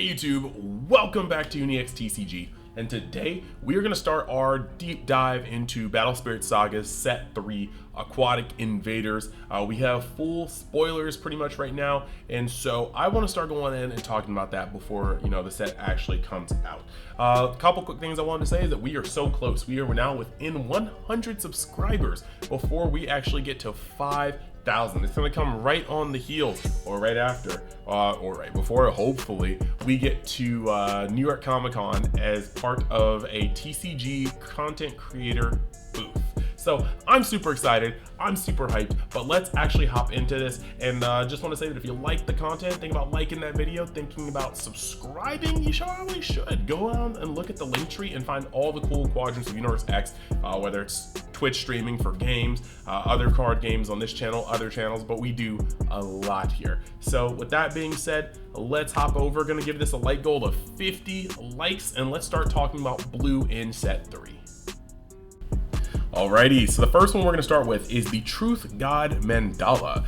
Hey YouTube, welcome back to UniXTCG, and today we are going to start our deep dive into Battle Spirit Saga's Set 3 Aquatic Invaders. We have full spoilers pretty much right now, and so I want to start going in and talking about that before the set actually comes out. A couple quick things I wanted to say is that we are so close. We are now within 100 subscribers before we actually get to 5,000. It's going to come right on the heels, or right after, or right before, hopefully, we get to New York Comic Con as part of a TCG content creator booth. So I'm super excited, I'm super hyped, but let's actually hop into this. And just want to say that if you like the content, think about liking that video, thinking about subscribing, you probably should. Go around and look at the link tree and find all the cool quadrants of Universe X, whether it's Twitch streaming for games, other card games on this channel, other channels, but we do a lot here. So with that being said, let's hop over. Gonna give this a like goal of 50 likes, and let's start talking about blue in set 3. Alrighty, so the first one we're going to start with is the Truth God Mandala.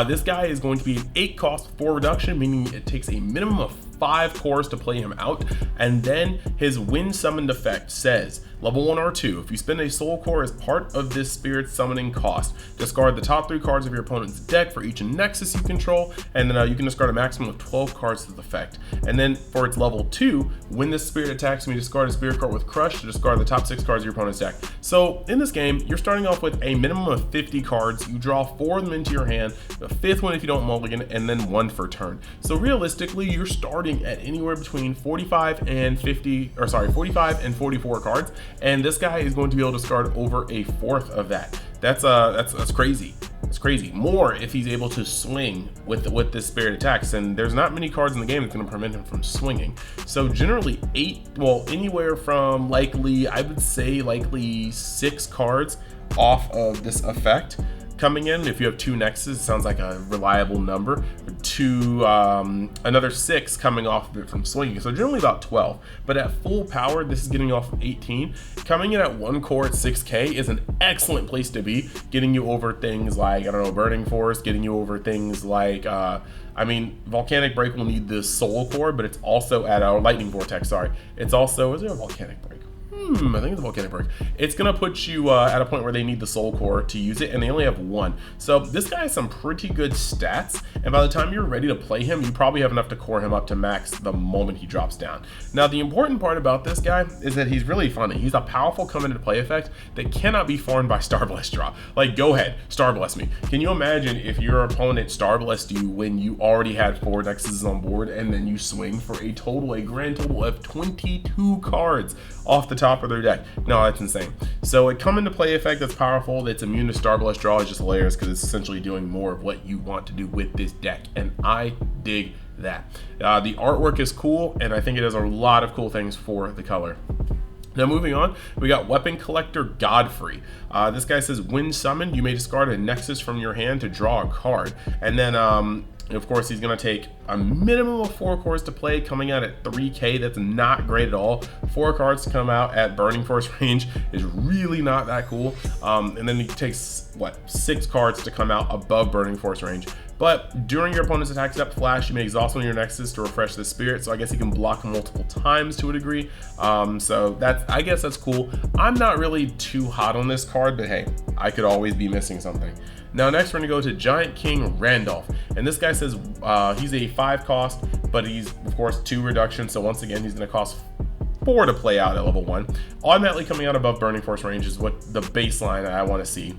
This guy is going to be an 8 cost 4 reduction, meaning it takes a minimum of 5 cores to play him out, and then his Wind Summoned effect says, level 1 or 2, if you spend a soul core as part of this spirit summoning cost, discard the top 3 cards of your opponent's deck for each Nexus you control, and then you can discard a maximum of 12 cards to the effect. And then for its level 2, when this spirit attacks, you may discard a spirit card with Crush to discard the top 6 cards of your opponent's deck. So in this game, you're starting off with a minimum of 50 cards. You draw 4 of them into your hand, the 5th one if you don't mulligan, and then 1 for turn. So realistically, you're starting at anywhere between 45 and 44 cards, and this guy is going to be able to discard over a 1/4 of that. That's crazy. It's crazy. More if he's able to swing with this spirit attacks, and there's not many cards in the game that's going to prevent him from swinging. So generally anywhere from I would say likely 6 cards off of this effect coming in. If you have 2 Nexus, it sounds like a reliable number. Another 6 coming off of it from swinging, so generally about 12. But at full power, this is getting off of 18. Coming in at 1 core at 6k is an excellent place to be, getting you over things like, I don't know, Burning Force, getting you over things like, Volcanic Break will need the Soul Core, but it's also at our Lightning Vortex, sorry. It's also, is there a Volcanic Break? I think it's a Volcanic Break. It's gonna put you at a point where they need the Soul Core to use it, and they only have 1. So this guy has some pretty good stats, and by the time you're ready to play him, you probably have enough to core him up to max the moment he drops down. Now the important part about this guy is that he's really funny. He's a powerful come into play effect that cannot be farmed by Starblast draw. Like, go ahead, Starblast me. Can you imagine if your opponent Starblast you when you already had 4 Nexuses on board, and then you swing for a grand total of 22 cards off the top of their deck? No, that's insane. So a come into play effect that's powerful, that's immune to Starblast draw, is just hilarious because it's essentially doing more of what you want to do with this deck, and I dig that. The artwork is cool, and I think it does a lot of cool things for the color. Now moving on, we got Weapon Collector Godfrey. This guy says, when summoned, you may discard a Nexus from your hand to draw a card. And then, of course, he's going to take a minimum of 4 cores to play, coming out at 3k. That's not great at all. 4 cards to come out at Burning Force range is really not that cool. And then he takes, 6 cards to come out above Burning Force range. But during your opponent's attack step flash, you may exhaust one of your Nexus to refresh the spirit, so I guess he can block multiple times to a degree. So I guess that's cool. I'm not really too hot on this card, but hey, I could always be missing something. Now next we're gonna go to Giant King Randolph, and this guy says he's a 5 cost, but he's of course 2 reduction, so once again he's gonna cost 4 to play out at level 1. Automatically coming out above Burning Force range is what the baseline I want to see.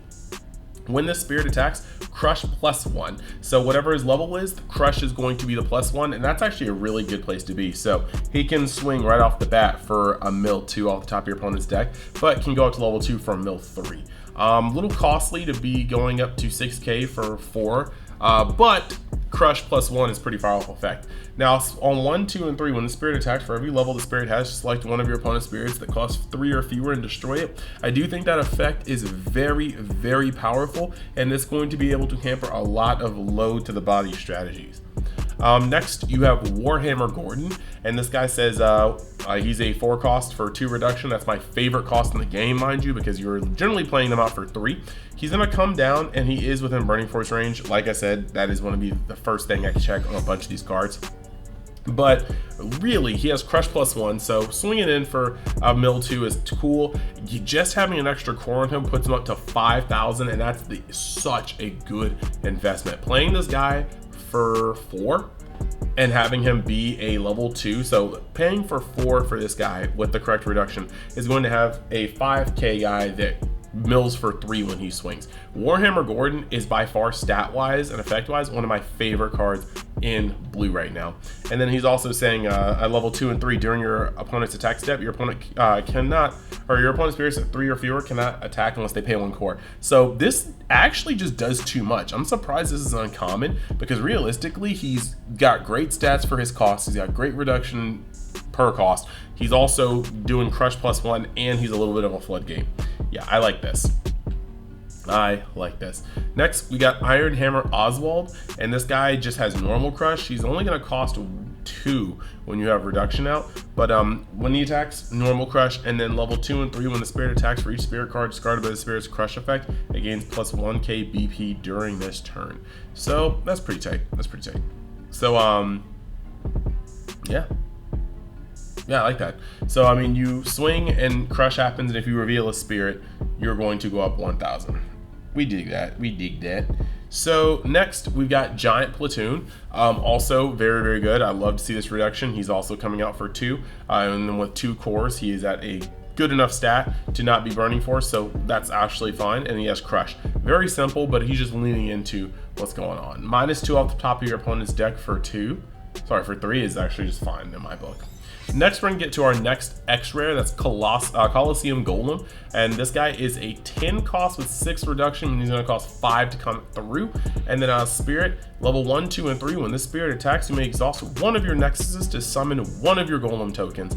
When this spirit attacks, Crush +1. So whatever his level is, the Crush is going to be the +1, and that's actually a really good place to be. So he can swing right off the bat for a mill 2 off the top of your opponent's deck, but can go up to level 2 for a mill 3. A little costly to be going up to 6k for 4, but Crush +1 is pretty powerful effect. Now on 1, 2, and 3, when the spirit attacks, for every level the spirit has, select one of your opponent's spirits that costs 3 or fewer and destroy it. I do think that effect is very, very powerful, and it's going to be able to hamper a lot of load to the body strategies. Next, you have Warhammer Gordon, and this guy says he's a 4 cost for 2 reduction. That's my favorite cost in the game, mind you, because you're generally playing them out for 3. He's going to come down, and he is within Burning Force range. Like I said, that is going to be the first thing I check on a bunch of these cards. But really, he has Crush +1, so swinging in for a mill 2 is cool. Just having an extra core on him puts him up to 5,000, and that's such a good investment. Playing this guy for 4 and having him be a level 2, so paying for 4 for this guy with the correct reduction is going to have a 5k guy that mills for 3 when he swings. Warhammer Gordon is by far stat-wise and effect-wise one of my favorite cards in blue right now. And then he's also saying at level 2 and 3 during your opponent's attack step, your opponent cannot, or your opponent's spirits at 3 or fewer cannot attack unless they pay 1 core. So this actually just does too much. I'm surprised this is uncommon because realistically he's got great stats for his cost. He's got great reduction per cost. He's also doing Crush +1 and he's a little bit of a floodgate. Yeah, I like this. I like this. Next, we got Iron Hammer Oswald, and this guy just has normal Crush. He's only going to cost 2 when you have reduction out, but when he attacks, normal Crush, and then level 2 and 3 when the spirit attacks for each spirit card discarded by the spirit's Crush effect, it gains +1k BP during this turn. So that's pretty tight. That's pretty tight. So yeah. Yeah, I like that. So, I mean, you swing and Crush happens, and if you reveal a spirit, you're going to go up 1,000. We dig that. We dig that. So, next, we've got Giant Platoon. Also, very, very good. I love to see this reduction. He's also coming out for 2. And then with 2 cores, he is at a good enough stat to not be burning force, so that's actually fine. And he has Crush. Very simple, but he's just leaning into what's going on. -2 off the top of your opponent's deck for 2. Sorry, for 3 is actually just fine in my book. Next, we're going to get to our next X-Rare, that's Colosseum Golem, and this guy is a 10 cost with 6 reduction, and he's going to cost 5 to come through. And then Spirit, level 1, 2, and 3, when this Spirit attacks, you may exhaust one of your Nexuses to summon one of your Golem tokens.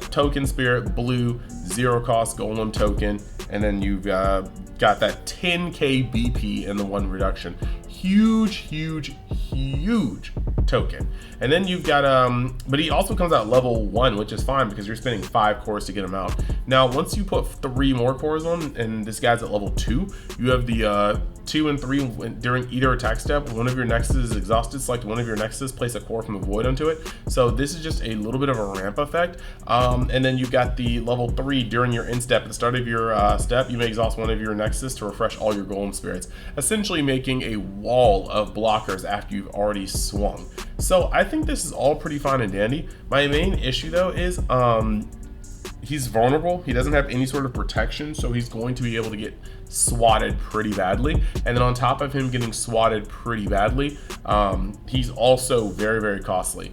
Token Spirit, blue, 0 cost Golem token, and then you've got that 10k BP and the 1 reduction. Huge, huge, huge token. And then you've got but he also comes out level 1, which is fine because you're spending 5 cores to get him out. Now once you put 3 more cores on, and this guy's at level 2, you have the 2 and 3 during either attack step. One of your Nexuses is exhausted, select one of your Nexuses, place a core from the void onto it. So this is just a little bit of a ramp effect. And then you've got the level 3 during your end step. At the start of your step, you may exhaust one of your Nexus to refresh all your Golem spirits, essentially making a wall of blockers after you've already swung. So I think this is all pretty fine and dandy. My main issue though is he's vulnerable. He doesn't have any sort of protection, so he's going to be able to get swatted pretty badly. And then on top of him getting swatted pretty badly, he's also very, very costly.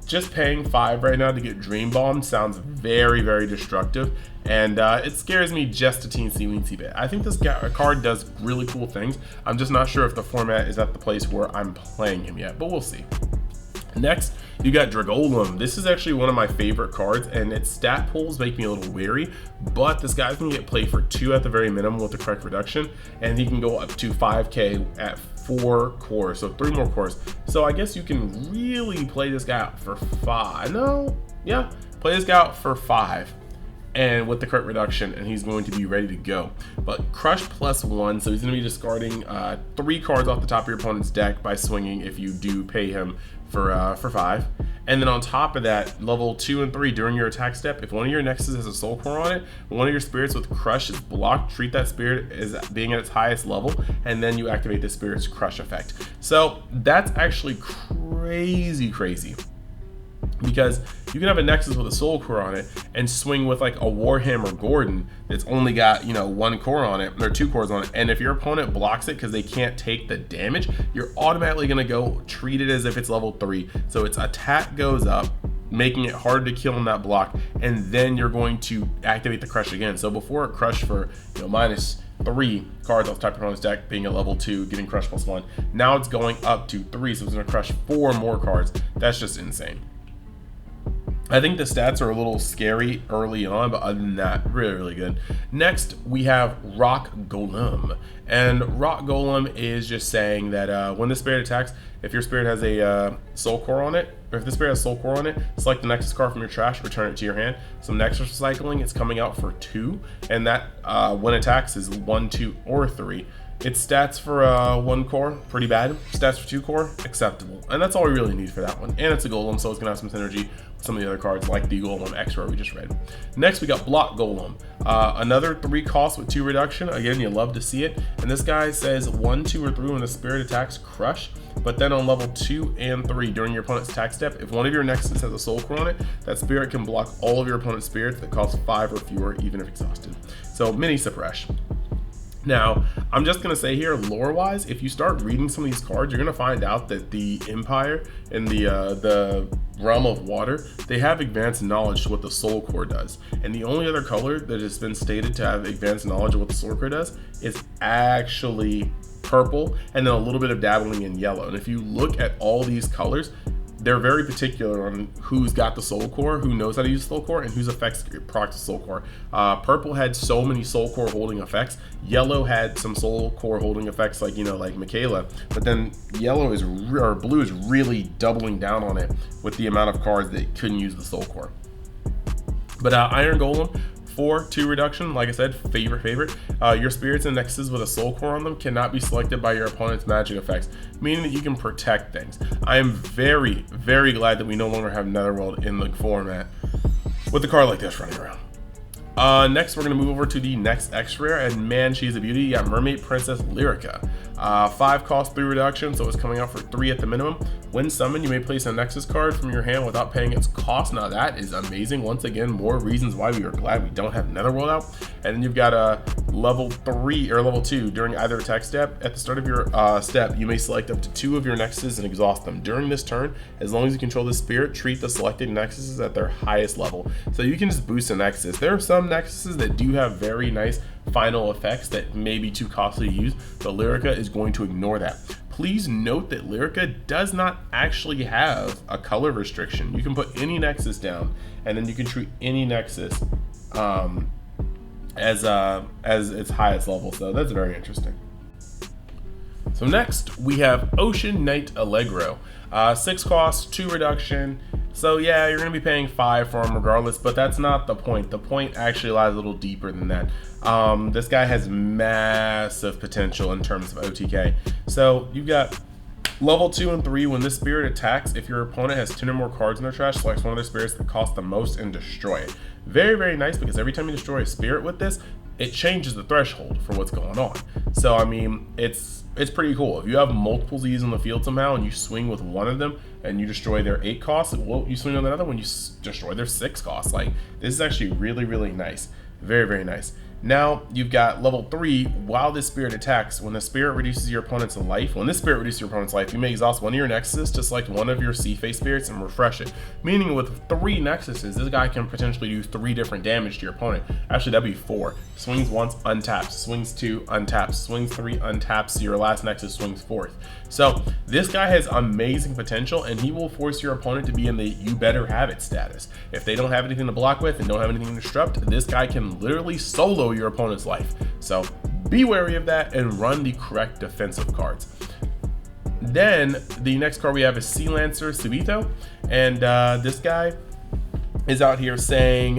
Just paying 5 right now to get Dream Bomb sounds very, very destructive, and it scares me just a teensy-weensy bit. I think this card does really cool things. I'm just not sure if the format is at the place where I'm playing him yet, but we'll see. Next, you got Dragolem. This is actually one of my favorite cards, and its stat pulls make me a little wary, but this guy's gonna get played for 2 at the very minimum with the correct reduction, and he can go up to 5k at 4 cores, so 3 more cores. So I guess you can really play this guy out for 5. No, yeah, play this guy out for 5. And with the correct reduction, and he's going to be ready to go. But Crush +1, so he's going to be discarding 3 cards off the top of your opponent's deck by swinging if you do pay him for 5. And then on top of that, level 2 and 3 during your attack step, if one of your Nexus has a Soul Core on it, one of your spirits with Crush is blocked, treat that spirit as being at its highest level, and then you activate the spirit's Crush effect. So that's actually crazy, crazy. Because you can have a Nexus with a Soul Core on it and swing with like a Warhammer Gordon that's only got, 1 core on it, or 2 cores on it, and if your opponent blocks it because they can't take the damage, you're automatically going to go treat it as if it's level 3. So its attack goes up, making it hard to kill in that block, and then you're going to activate the Crush again. So before it crushed for -3 cards off the top of your opponent's deck, being a level 2, getting Crush +1, now it's going up to 3, so it's going to crush 4 more cards. That's just insane. I think the stats are a little scary early on, but other than that, really, really good. Next, we have Rock Golem. And Rock Golem is just saying that when the spirit attacks, if your spirit has a Soul Core on it, or if the spirit has Soul Core on it, select the Nexus card from your trash, return it to your hand. So Nexus recycling, it's coming out for 2, and that when it attacks is 1, 2, or 3. Its stats for 1 core, pretty bad. Stats for 2 core, acceptable. And that's all we really need for that one. And it's a Golem, so it's gonna have some synergy with some of the other cards like the Golem Extra we just read. Next, we got Block Golem. Another 3 cost with 2 reduction. Again, you love to see it. And this guy says 1, 2, or 3 when the spirit attacks, crush. But then on level 2 and 3 during your opponent's attack step, if one of your Nexus has a soul core on it, that spirit can block all of your opponent's spirits that cost 5 or fewer, even if exhausted. So mini suppress. Now, I'm just going to say here, lore-wise, if you start reading some of these cards, you're going to find out that the Empire in the realm of water, they have advanced knowledge to what the Soul Core does. And the only other color that has been stated to have advanced knowledge of what the Soul Core does is actually purple, and then a little bit of dabbling in yellow. And if you look at all these colors, they're very particular on who's got the soul core, who knows how to use soul core, and whose effects proc the soul core. Purple had so many soul core holding effects. Yellow had some soul core holding effects, like, you know, like Michaela. But then yellow is, or blue is really doubling down on it with the amount of cards that couldn't use the soul core. But Iron Golem, 4/2 reduction, like I said, favorite. Your spirits and nexuses with a soul core on them cannot be selected by your opponent's magic effects, meaning that you can protect things. I am very, very glad that we no longer have Netherworld in the format with a card like this running around. Next, we're going to move over to the next X rare, and man, she's a beauty. You got Mermaid Princess Lyrica. 5 cost, 3 reduction, so it's coming out for 3 at the minimum. When summoned, you may place a Nexus card from your hand without paying its cost. Now that is amazing. Once again, more reasons why we are glad we don't have Netherworld out. And then you've got a level 3 or level 2 during either attack step. At the start of your step, you may select up to 2 of your Nexuses and exhaust them. During this turn, as long as you control the spirit, treat the selected Nexuses at their highest level. So you can just boost a Nexus. There are some Nexuses that do have very nice final effects that may be too costly to use, but Lyrica is going to ignore that. Please note that Lyrica does not actually have a color restriction. You can put any Nexus down, and then you can treat any Nexus as its highest level. So that's very interesting. So next we have Ocean Knight Allegro. 6 cost, 2 reduction. So yeah, you're going to be paying 5 for him regardless, but that's not the point. The point actually lies a little deeper than that. This guy has massive potential in terms of OTK. So you've got level 2 and 3. When this spirit attacks, if your opponent has 10 or more cards in their trash, select one of their spirits that cost the most and destroy it. Very, very nice, because every time you destroy a spirit with this, it changes the threshold for what's going on. So I mean, it's pretty cool. If you have multiple Z's on the field somehow and you swing with one of them and you destroy their 8 costs, well, you swing on another one, you destroy their 6 costs. Like, this is actually really, really nice. Very, very nice. Now you've got level 3. While this spirit attacks, when the spirit reduces your opponent's life, you may exhaust one of your Nexuses to select one of your C-Face spirits and refresh it. Meaning with 3 Nexuses, this guy can potentially do 3 different damage to your opponent. Actually, that'd be 4. Swings once, untaps. Swings 2, untaps. Swings 3, untaps. So your last Nexus swings 4th. So this guy has amazing potential, and he will force your opponent to be in the you better have it status. If they don't have anything to block with and don't have anything to disrupt, this guy can literally solo your opponent's life. So be wary of that and run the correct defensive cards. Then the next card we have is Sea Lancer Subito, and this guy is out here saying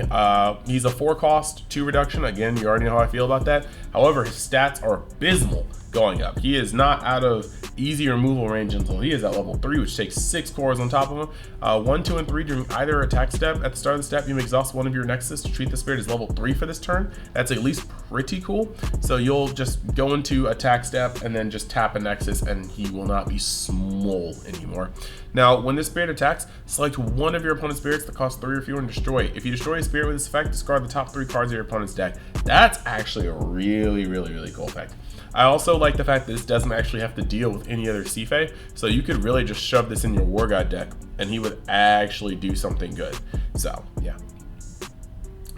he's a 4 cost, 2 reduction. Again, you already know how I feel about that. However, his stats are abysmal going up. He is not out of easy removal range until he is at level 3, which takes 6 cores on top of him. 1, 2, and 3 during either attack step. At the start of the step, you may exhaust one of your Nexus to treat the spirit as level 3 for this turn. That's at least pretty cool. So you'll just go into attack step and then just tap a Nexus, and he will not be small anymore. Now, when this spirit attacks, select one of your opponent's spirits that costs 3 or fewer and destroy it. If you destroy a spirit with this effect, discard the top 3 cards of your opponent's deck. That's actually a really, really, really cool effect. I also like the fact that this doesn't actually have to deal with any other C-Fae, so you could really just shove this in your War God deck and he would actually do something good. So yeah,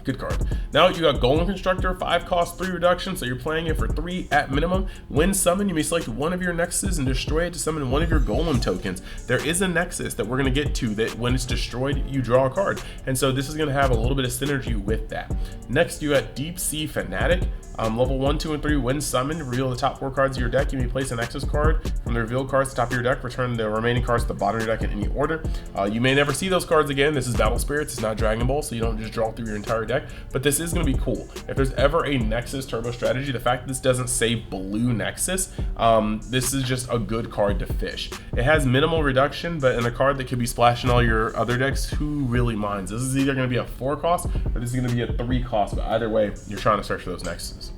good card. Now you got Golem Constructor, 5 cost, 3 reduction, so you're playing it for 3 at minimum. When summoned, you may select one of your Nexuses and destroy it to summon one of your Golem tokens. There is a Nexus that we're going to get to that when it's destroyed, you draw a card, and so this is going to have a little bit of synergy with that. Next, you got Deep Sea Fanatic. Level 1, 2, and 3, when summoned, reveal the top 4 cards of your deck. You may place a Nexus card from the revealed cards to the top of your deck. Return the remaining cards to the bottom of your deck in any order. You may never see those cards again. This is Battle Spirits, it's not Dragon Ball, so you don't just draw through your entire deck. deck, but this is going to be cool. If there's ever a Nexus turbo strategy, the fact that this doesn't say blue Nexus, this is just a good card to fish. It has minimal reduction, but in a card that could be splashing all your other decks, who really minds? This is either going to be a 4 cost or this is going to be a 3 cost, but either way, you're trying to search for those Nexuses.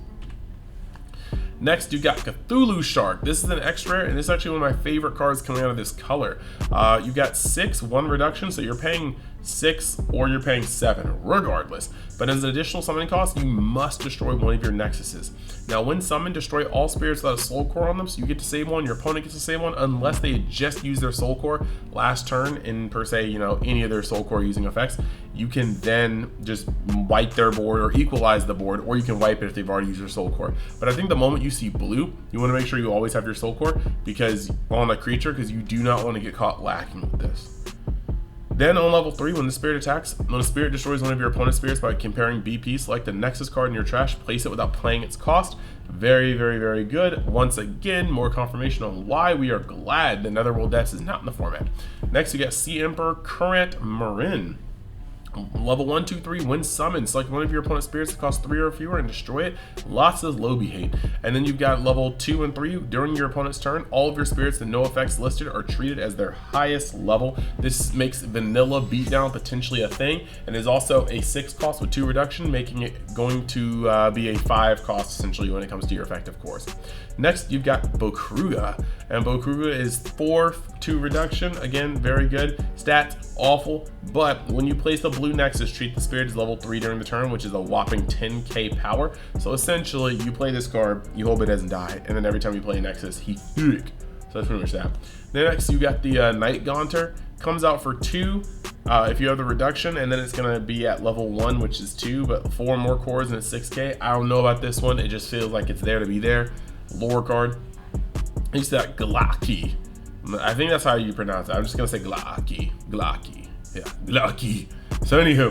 Next, you got Cthulhu Shark. This is an extra, and this is actually one of my favorite cards coming out of this color. You got 6, 1 reduction, so you're paying 6 or you're paying 7, regardless. But as an additional summoning cost, you must destroy one of your Nexuses. Now, when summoned, destroy all spirits without a soul core on them, so you get to save one, your opponent gets to save one, unless they just use their soul core last turn in, per se, you know, any of their soul core using effects. You can then just wipe their board or equalize the board, or you can wipe it if they've already used their soul core. But I think the moment you see blue, you want to make sure you always have your soul core because on a creature, because you do not want to get caught lacking with this. Then on level 3, when the spirit attacks, when a spirit destroys one of your opponent's spirits by comparing BP, select the Nexus card in your trash, place it without playing its cost. Very, very, very good. Once again, more confirmation on why we are glad the Netherworld Depths is not in the format. Next, we got Sea Emperor Current Marin. Level 1, 2, 3, when summoned, select one of your opponent's spirits that cost 3 or fewer and destroy it. Lots of Lobby hate. And then you've got level 2 and 3, during your opponent's turn, all of your spirits with no effects listed are treated as their highest level. This makes vanilla beatdown potentially a thing, and is also a 6 cost with 2 reduction, making it going to be a 5 cost essentially when it comes to your effective course. Next, you've got Bokruga, and Bokruga is 4, 2 reduction. Again, very good. Stats, awful, but when you place the blue Nexus, treat the spirit as level 3 during the turn, which is a whopping 10k power. So essentially, you play this card, you hope it doesn't die, and then every time you play Nexus, he hick. So that's pretty much that. Then next, you got the Night Gunter. Comes out for 2 if you have the reduction, and then it's going to be at level 1, which is 2, but 4 more cores and it's 6k. I don't know about this one. It just feels like it's there to be there. Lore card. It's that Glaki. I think that's how you pronounce it. I'm just gonna say Glaki. Yeah, Glaki. So anywho,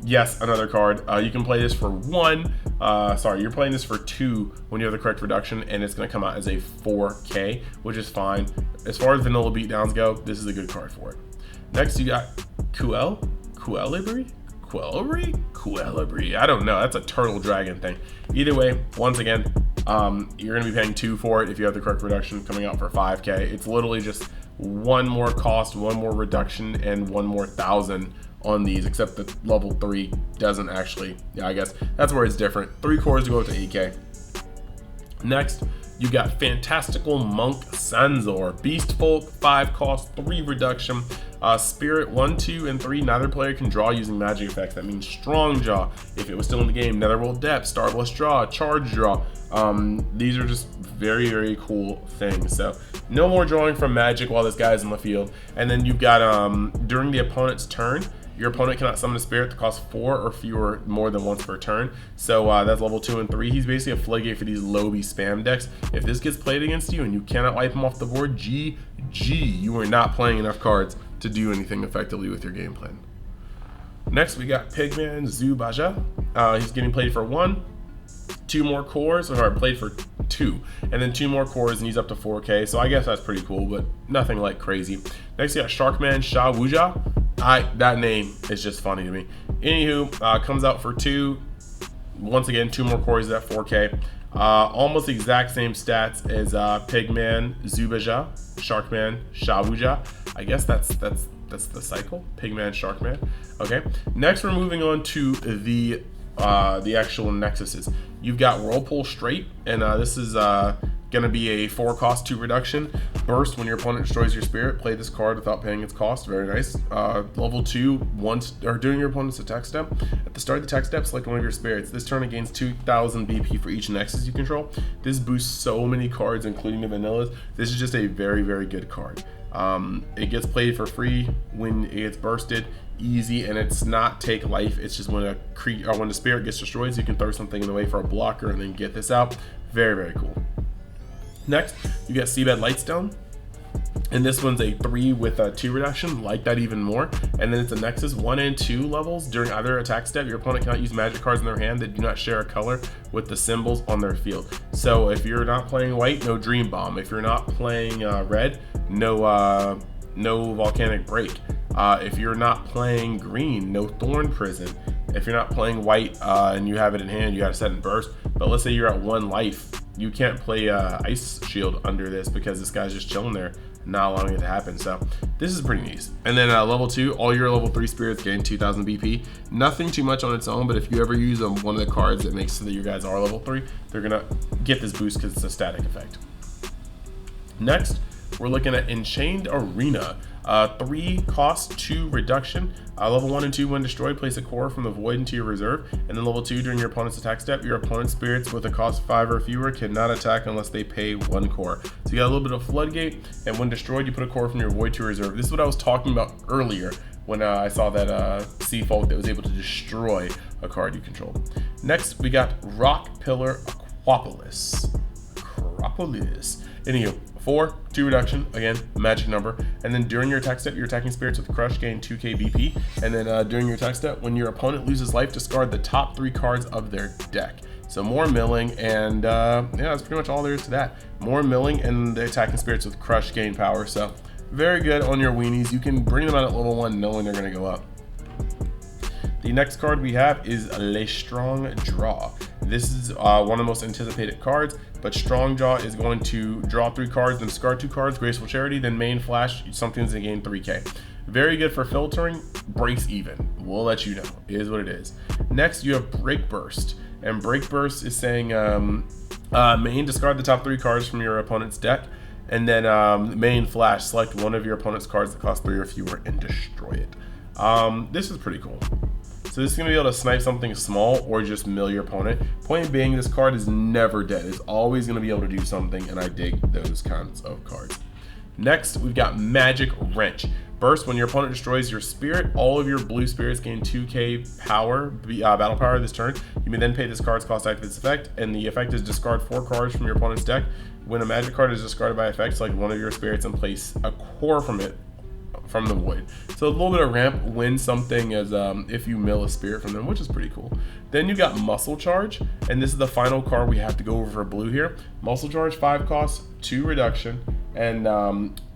yes, another card. You can play this for 1. Sorry, you're playing this for 2 when you have the correct reduction, and it's gonna come out as a 4k, which is fine. As far as vanilla beatdowns go, this is a good card for it. Next, you got Quelibri. I don't know. That's a turtle dragon thing. Either way, once again, you're going to be paying 2 for it if you have the correct reduction, coming out for 5k. It's literally just 1 more cost, 1 more reduction, and 1 more 1,000 on these, except that level 3 doesn't actually. Yeah, I guess that's where it's different. 3 cores to go up to 8k. Next, you got Fantastical Monk Sanzor. Beast Folk, 5 cost, 3 reduction. Spirit 1, 2, and 3, neither player can draw using magic effects. That means Strong Jaw. If it was still in the game, Netherworld Depths, Starbless Draw, Charge Draw. These are just very, very cool things. So no more drawing from magic while this guy's in the field. And then you've got during the opponent's turn, your opponent cannot summon a spirit that costs 4 or fewer more than once per turn. So that's level 2 and 3. He's basically a floodgate for these Lobby spam decks. If this gets played against you and you cannot wipe him off the board, GG, you are not playing enough cards to do anything effectively with your game plan. Next, we got Pigman Zubaja. He's getting played for 1, 2 more cores, or played for 2, and then 2 more cores, and he's up to 4k. So I guess that's pretty cool, but nothing like crazy. Next, we got SharkMan Shawuja. That name is just funny to me. Anywho, comes out for 2. Once again, 2 more cores at 4k. Almost the exact same stats as Pigman Zubaja, SharkMan Shawuja. I guess that's the cycle. Pigman SharkMan. Okay. Next, we're moving on to the actual Nexuses. You've got Whirlpool Straight, and this is gonna be a 4 cost 2 reduction. Burst, when your opponent destroys your spirit, play this card without paying its cost. Very nice. Level 2, once or during your opponent's attack step. At the start of the attack step, select one of your spirits. This turn it gains 2,000 BP for each Nexus you control. This boosts so many cards, including the vanillas. This is just a very, very good card. It gets played for free when it gets bursted. Easy, and it's not take life. It's just when when the spirit gets destroyed, so you can throw something in the way for a blocker and then get this out. Very, very cool. Next, you got Seabed Lightstone, and this one's a 3 with a 2 reduction. Like that even more. And then it's a Nexus 1 and 2 levels. During either attack step, your opponent cannot use magic cards in their hand that do not share a color with the symbols on their field. So if you're not playing white, no Dream Bomb. If you're not playing red, no Volcanic Break. If you're not playing green, no Thorn Prison. if you're not playing white and you have it in hand, you got to set in burst. But let's say you're at 1 life, you can't play Ice Shield under this because this guy's just chilling there, not allowing it to happen. So this is pretty neat. And then level 2, all your level 3 spirits gain 2000 BP. Nothing too much on its own, but if you ever use one of the cards that makes so that your guys are level 3, they're gonna get this boost because it's a static effect. Next, we're looking at Enchained Arena. 3 cost 2 reduction. Level 1 and 2, when destroyed, place a core from the void into your reserve. And then level 2, during your opponent's attack step, your opponent's spirits with a cost 5 or fewer cannot attack unless they pay 1 core. So you got a little bit of floodgate, and when destroyed, you put a core from your void to your reserve. This is what I was talking about earlier when I saw that Sea Folk that was able to destroy a card you control. Next, we got Rock Pillar Aquapolis. Anywho, 4, 2 reduction, again, magic number. And then during your attack step, your attacking spirits with crush gain 2k BP. And then during your attack step, when your opponent loses life, discard the top 3 cards of their deck. So more milling, and yeah, that's pretty much all there is to that. More milling, and the attacking spirits with crush gain power. So very good on your weenies. You can bring them out at level 1 knowing they're going to go up. The next card we have is Le Strong Draw. This is one of the most anticipated cards, but Strong Jaw is going to draw 3 cards, then discard 2 cards, Graceful Charity, then main flash, something's to gain 3k. Very good for filtering, breaks even. We'll let you know, it is what it is. Next, you have Break Burst, and Break Burst is saying main, discard the top 3 cards from your opponent's deck, and then main flash, select one of your opponent's cards that cost 3 or fewer and destroy it. This is pretty cool. So this is going to be able to snipe something small or just mill your opponent. Point being, this card is never dead. It's always going to be able to do something, and I dig those kinds of cards. Next, we've got Magic Wrench. Burst, when your opponent destroys your spirit, all of your blue spirits gain 2k power, battle power this turn. You may then pay this card's cost to activate its effect, and the effect is discard 4 cards from your opponent's deck. When a magic card is discarded by effect, select one of your spirits and place a core from it from the void. So a little bit of ramp when something is if you mill a spirit from them, which is pretty cool. Then you got Muscle Charge, and this is the final card we have to go over for blue here. Muscle Charge, 5 cost, 2 reduction, and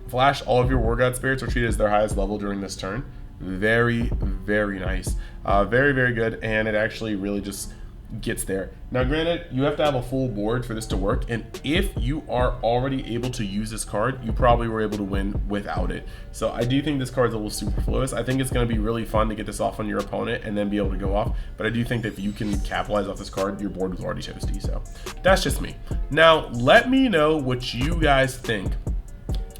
flash, all of your War God spirits are treated as their highest level during this turn. Very, very nice. Very, very good, and it actually really just gets there. Now granted, you have to have a full board for this to work, and if you are already able to use this card, you probably were able to win without it. So I do think this card's a little superfluous. I think it's going to be really fun to get this off on your opponent and then be able to go off, but I do think that if you can capitalize off this card, your board was already toasty. So that's just me. Now let me know what you guys think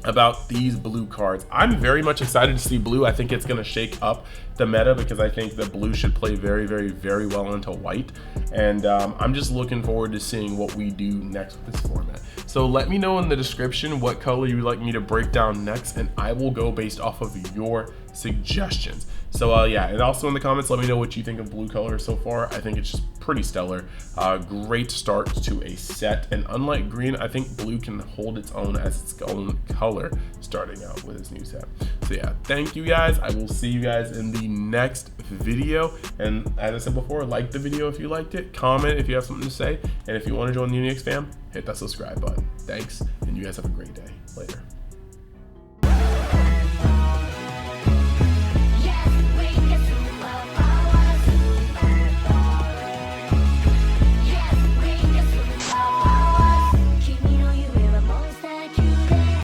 about these blue cards. I'm very much excited to see blue. I think it's going to shake up the meta because I think that blue should play very, very, very well into white, and I'm just looking forward to seeing what we do next with this format. So let me know in the description what color you'd like me to break down next, and I will go based off of your suggestions. So yeah, and also in the comments, let me know what you think of blue color so far. I think it's just pretty stellar. Great start to a set, and unlike green, I think blue can hold its own as its own color starting out with this new set. So yeah, thank you guys. I will see you guys in the next video, and as I said before, like the video if you liked it, comment if you have something to say, and if you want to join the Unix fam, hit that subscribe button. Thanks, and you guys have a great day. Later.